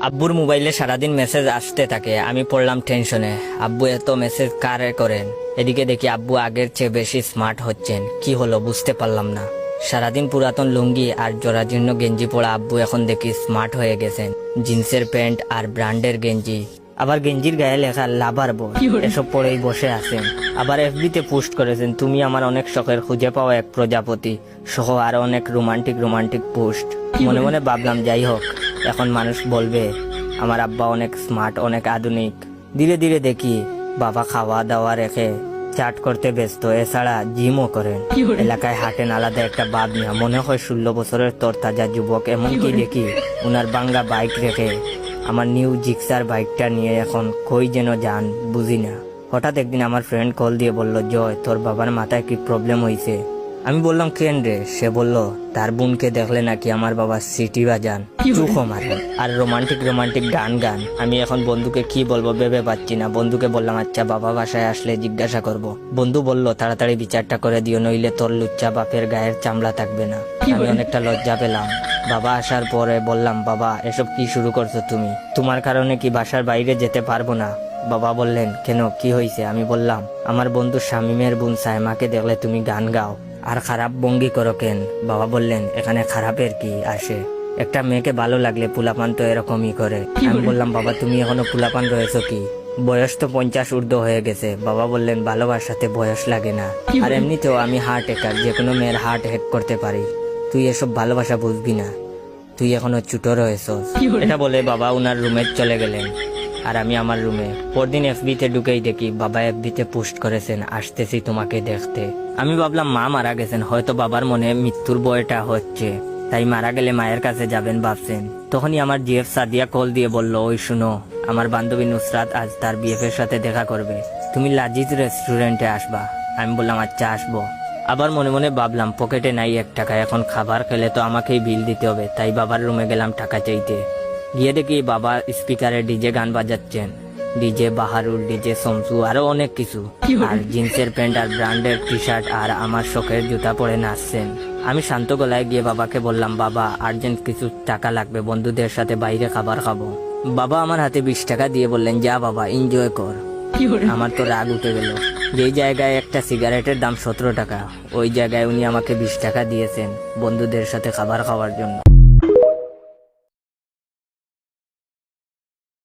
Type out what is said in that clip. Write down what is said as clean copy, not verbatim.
আব্বুর মোবাইলে সারাদিন মেসেজ আসতে থাকে, আমি পড়লাম টেনশনে। আব্বু এত মেসেজ কারে করেন? এদিকে দেখি আব্বু আগের চেয়ে বেশি স্মার্ট হচ্ছেন। কি হলো বুঝতে পারলাম না। সারাদিন পুরাতন লুঙ্গি আর জরাজীর্ণ গেঞ্জি পরা আব্বু এখন দেখি স্মার্ট হয়ে গেছেন। জিন্সের প্যান্ট আর ব্র্যান্ডের গেঞ্জি, আবার গেঞ্জির গায়ে লেখা লাভার বয়, এসব পরেই বসে আছেন। আবার এফবিতে পোস্ট করেছেন, তুমি আমার অনেক শখের খুঁজে পাওয়া এক প্রজাপতি সহ আরো অনেক রোমান্টিক পোস্ট। মনে মনে ভাবলাম, যাই হোক, এখন মানুষ বলবে আমার আব্বা অনেক স্মার্ট, অনেক আধুনিক। ধীরে ধীরে দেখি বাবা খাওয়া দাওয়া রেখে চাট করতে ব্যস্ত, এছাড়া জিমও করেন। এলাকায় হাঁটেন আলাদা একটা বাদ নিয়ে, মনে হয় 16 বছরের তরতাজা যুবক। এমনকি দেখি উনার বাঙ্গা বাইক রেখে আমার নিউ জিক্সার বাইকটা নিয়ে এখন কই যেন যান বুঝি না। হঠাৎ একদিন আমার ফ্রেন্ড কল দিয়ে বলল, জয়, তোর বাবার মাথায় কি প্রবলেম হয়েছে? আমি বললাম, কেন রে? সে বলল, তার বোনকে দেখলে নাকি আমার বাবা সিটি বাজান, চুখো মারেন আর রোমান্টিক গান। আমি এখন বন্ধুকে কি বলবো ভেবে পাচ্ছি না। বন্ধুকে বললাম, আচ্ছা বাবা বাসায় আসলে জিজ্ঞাসা করব। বন্ধু বলল, তাড়াতাড়ি বিচারটা করে দিও, নইলে তোর লুচ্চা বাপের গায়ের চামড়া থাকবে না। আমি অনেকটা লজ্জা পেলাম। বাবা আসার পরে বললাম, বাবা এসব কি শুরু করছো তুমি? তোমার কারণে কি বাসার বাইরে যেতে পারবো না? বাবা বললেন, কেন, কি হয়েছে? আমি বললাম, আমার বন্ধু শামিমের বোন সাইমাকে দেখলে তুমি গান গাও আর খারাপ ভঙ্গি করো কেন? বাবা বললেন, এখানে খারাপের কি আসে? একটা মেয়েকে ভালো লাগলে পুলাপান তো এরকমই করে। আমি বললাম, বাবা তুমি এখনো পুলাপান রয়েছো কি? বয়স তো 50 ঊর্ধ্ব হয়ে গেছে। বাবা বললেন, ভালোবাসাতে বয়স লাগে না, আর এমনিতেও আমি হার্ট হ্যাকার, যে কোনো মেয়ের হার্ট হ্যাক করতে পারি। তুই এসব ভালোবাসা বুঝবি না, তুই এখনো ছোট রয়েছস। এটা বলে বাবা উনার রুমে চলে গেলেন আর আমি আমার রুমে। পরদিন এফবিতে ঢুকেই দেখি বাবা এফবিতে পোস্ট করেছেন, আসতেছি তোমাকে দেখতে। আমি ভাবলাম মা মারা গেছেন, হয়তো বাবার মনে মৃত্যুর ভয়টা হচ্ছে, তাই মারা গেলে মায়ের কাছে যাবেন ভাবছেন। তখনই আমার জিএফ সাদিয়া কল দিয়ে বলল, ওই শুনো, আমার বান্ধবী নুসরাত আজ তার বিএফ এর সাথে দেখা করবে, তুমি লাজিজ রেস্টুরেন্টে আসবা। আমি বললাম, আচ্ছা আসবো। আবার মনে মনে ভাবলাম, পকেটে নাই 1 টাকা, এখন খাবার খেলে তো আমাকেই বিল দিতে হবে। তাই বাবার রুমে গেলাম টাকা চাইতে। গিয়ে দেখি বাবা স্পিকারে ডিজে গান বাজাচ্ছেন, ডিজে বাহারুল, ডিজে সমসু, আরো অনেক কিছু। আর জিন্সের প্যান্ট আর ব্র্যান্ডের টি শার্ট আর আমার শখের জুতা পরে নাচছেন। আমি শান্ত গলায় গিয়ে বাবাকে বললাম, বাবা আর্জেন্ট কিছু টাকা লাগবে, বন্ধুদের সাথে বাইরে খাবার খাবো। বাবা আমার হাতে 20 টাকা দিয়ে বললেন, যা বাবা, এনজয় কর। আমার তো রাগ উঠে গেল। যেই জায়গায় একটা সিগারেটের দাম 17 টাকা, ওই জায়গায় উনি আমাকে 20 টাকা দিয়েছেন বন্ধুদের সাথে খাবার খাওয়ার জন্য।